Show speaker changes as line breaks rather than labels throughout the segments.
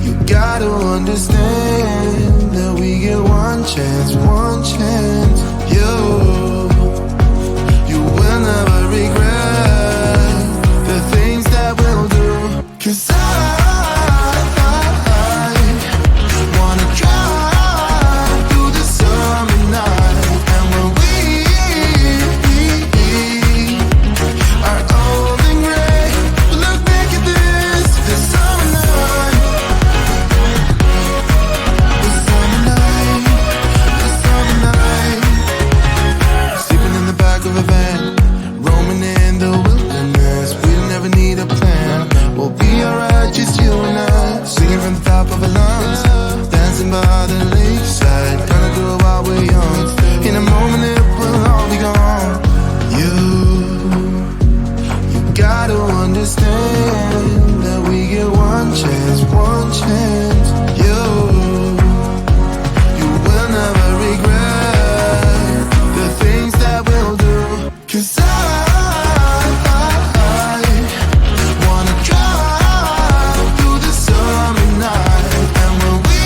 You gotta understand that we get one chance, one chance. You will never regret the things that we'll do. 'Cause I wanna drive through the summer night. And when we are old and gray, we'll look back at this summer night. This summer night, this summer night. Sleeping in the back of a van, roaming in the wilderness. We'll never need a plan. We'll be alright, just you and I. Singing from the top of our lungs, dancing by the lakeside. Gonna do it while we're young. In a moment it will all be gone. You gotta understand that we get one chance, one chance. You will never regret the things that we'll do. 'Cause I wanna drive through the summer night. And when we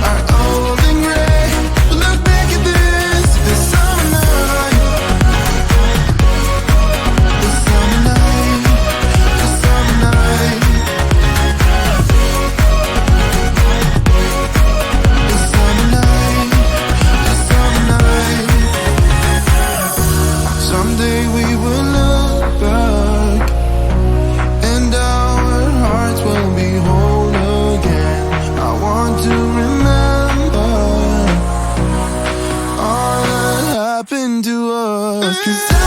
are old and gray, we'll look back at this summer night. This summer night, this summer night. This summer night, this summer night. Someday we will look back and our hearts will be whole again. I want to remember all that happened to us. 'Cause I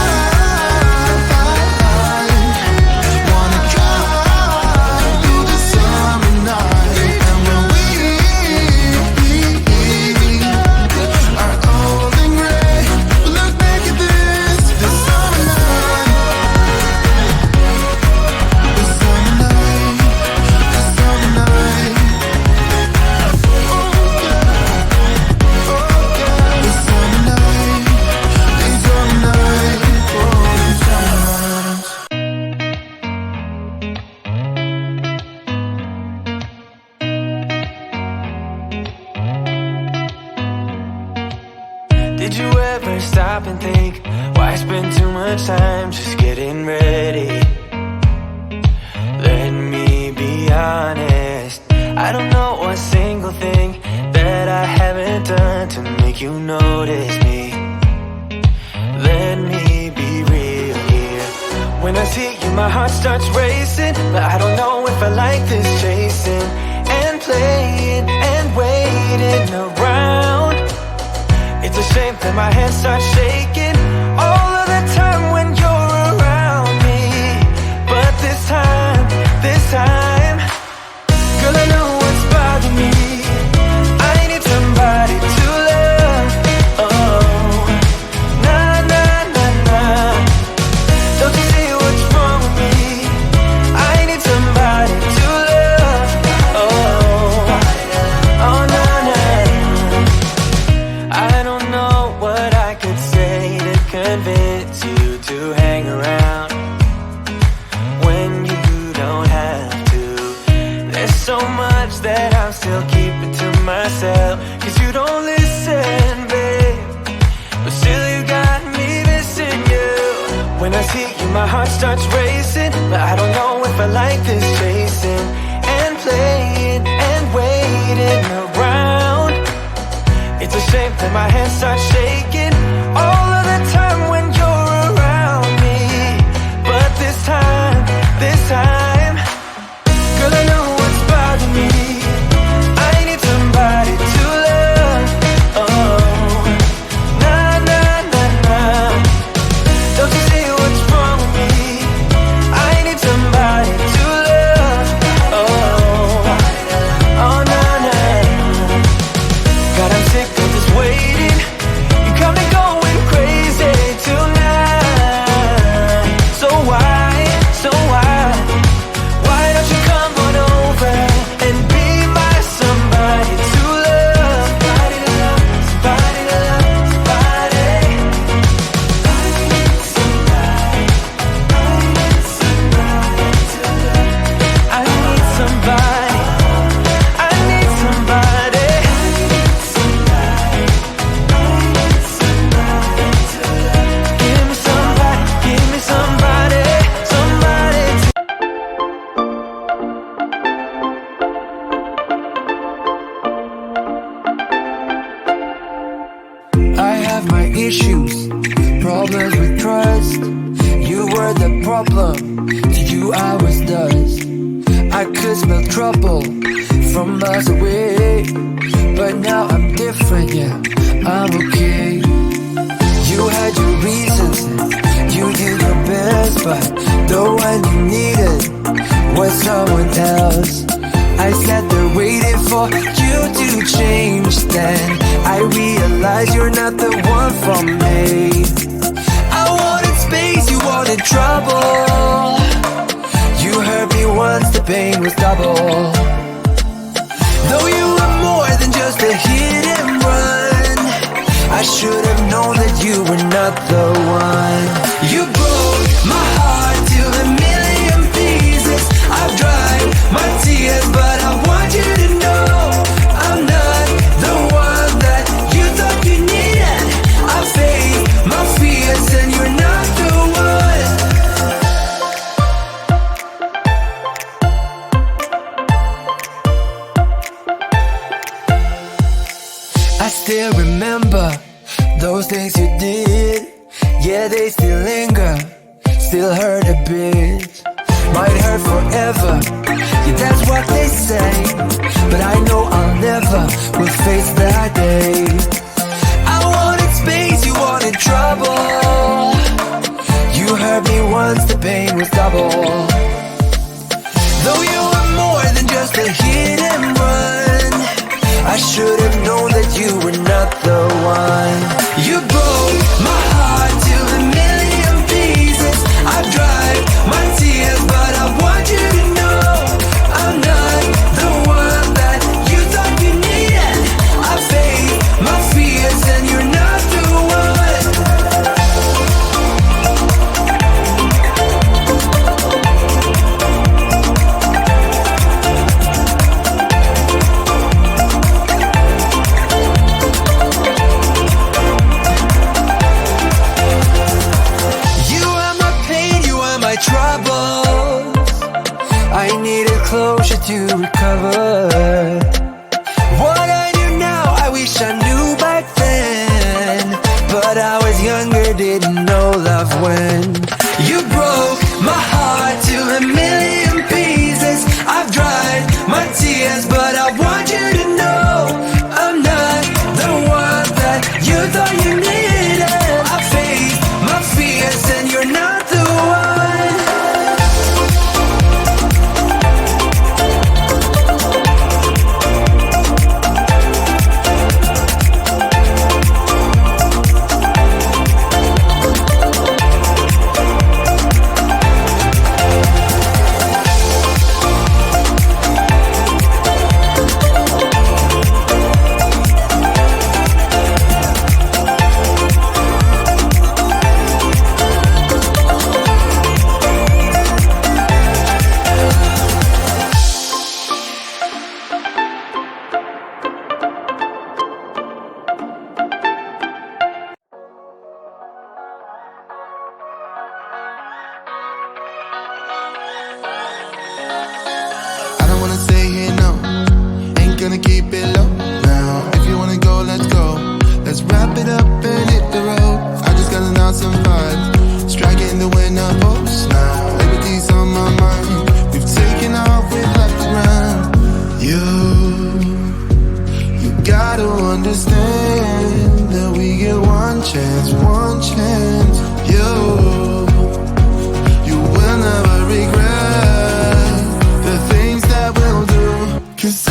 wanna drive through the summer night. And when we are old and gray, we'll look back at this summer night. This summer night, this summer night. Oh yeah, this summer night, this summer night, oh this summer night.
Did you ever stop and think, why spend too much time just getting ready? Let me be honest, I don't know a single thing that I haven't done to make you notice me. Let me be real here. When I see you, my heart starts racing, but I don't know if I like this chasing and playing and waiting around. It's a shame that my hands start shaking all of the time when you're around me. But this time, girl, I know what's bothering me. I need somebody to love. Oh, nah, nah, nah, nah. Don't you see what's wrong with me? I need somebody to love. Oh, oh, nah, nah. I don't know what I could say to convince you to hang around when you don't have to. There's so much that I'm still keeping to myself, 'cause you don't listen, babe. But still you got me missing you. When I see you, my heart starts racing, but I don't know if I like this chasing and playing and waiting around. It's a shame that my hands start shaking all of the time when you're around me. But this time, girl, I know what's bothering me. I need somebody to love. Oh, nah, nah, nah, nah. Don't you see what's wrong with me? I need somebody to love. Oh, oh, nah, nah. God, I'm sick of this waiting. You come problem. To you I was dust. I could smell trouble from miles away, but now I'm different, yeah, I'm okay. You had your reasons, you did your best, but the one you needed was someone else. I sat there waiting for you to change. Then I realized you're not the one for me. I wanted space, you wanted trouble. You hurt me once, the pain was double. Though you were more than just a hit and run, I should have known that you were not the one. You broke my heart to a million pieces. I've dried my tears, but I want you to know I'm not the one that you thought you needed. I faced my fears and you're not the one. I still remember those things you did. Yeah, they still linger, still hurt a bit. Might hurt forever, yeah, that's what they say. But I know I'll never will face that day. I wanted space, you wanted trouble. You hurt me once, the pain was double. Though you were more than just a hit and run, I should have known that you were not the one. You broke my heart to a million pieces. I've dried my tears, but I want you to know I'm not the one that you thought you needed. I faced my fears and you're not the one. Troubles, I needed closure to recover. What I knew now, I wish I knew back then. But I was younger, didn't know love when. You broke my heart to a million pieces. I've dried my tears, but I want you to know I'm not the one that you thought you needed. I faced my fears and you're not the one.
Gonna keep it low now. If you wanna go, let's go. Let's wrap it up and hit the road. I just got an awesome vibe, striking the winner post now. Liberty's on my mind. We've taken off, we've left the ground. You gotta understand that we get one chance, one chance. You will never regret the things that we'll do. 'Cause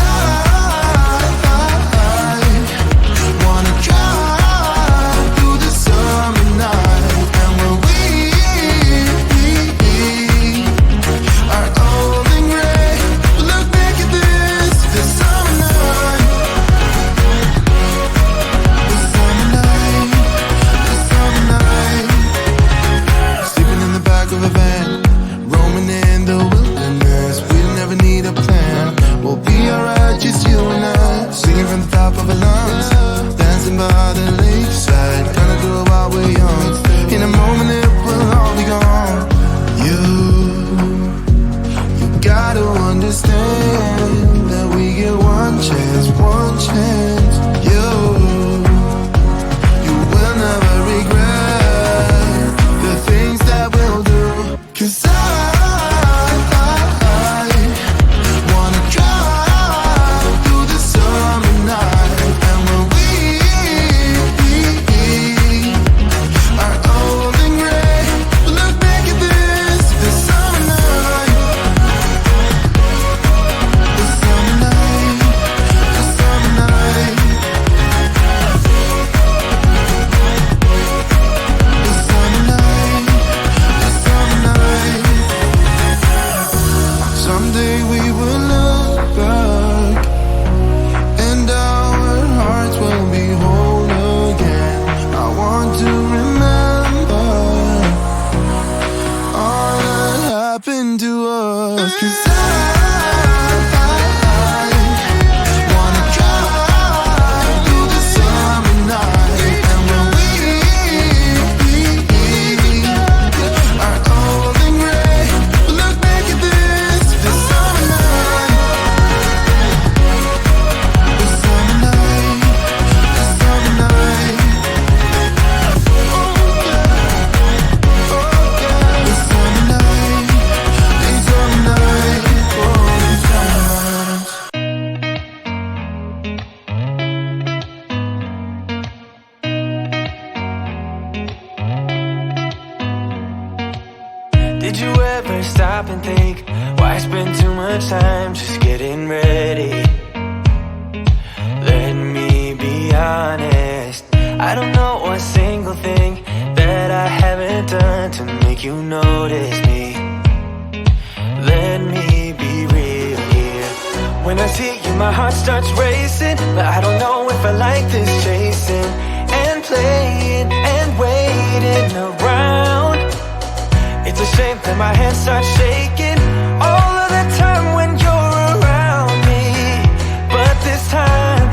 Cause 'Cause I wanna drive through the summer night. And when we are old and gray, we'll look back at this summer night. This summer night, this summer night. Oh yeah, this summer night, this summer night. Oh, this summer night.
Did you ever stop and think, why spend too much time just getting ready? Let me be honest, I don't know a single thing that I haven't done to make you notice me. Let me be real here. When I see you, my heart starts racing, but I don't know if I like this chasing and playing and waiting around. It's a shame that my hands start shaking all of the time when you're around me. But this time,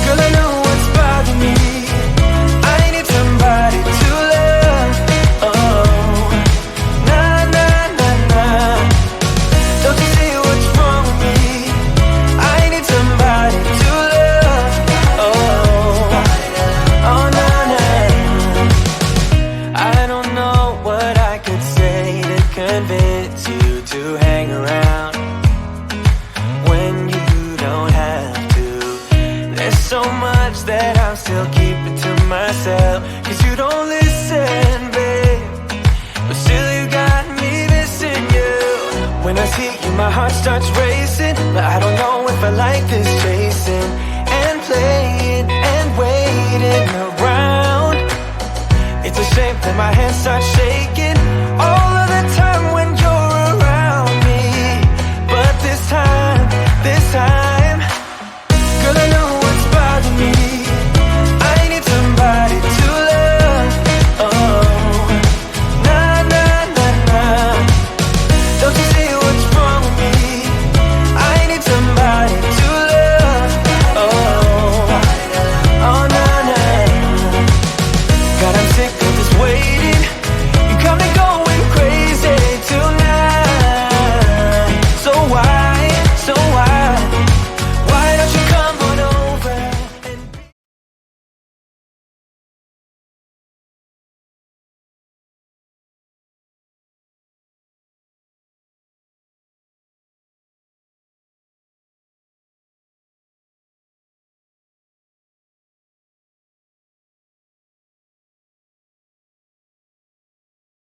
girl, I know what's bothering me. I need somebody to love. Oh, nah, nah, nah, nah. Don't you see what's wrong with me? I need somebody to love. Oh, oh, nah, nah. I don't know what I could say to convince you to hang around when you don't have to. There's so much that I'm still keeping to myself, 'cause you don't listen, babe. But still you got me missing you. When I see you, my heart starts racing, but I don't know if I like this chasing and playing and waiting around. It's a shame that my hands start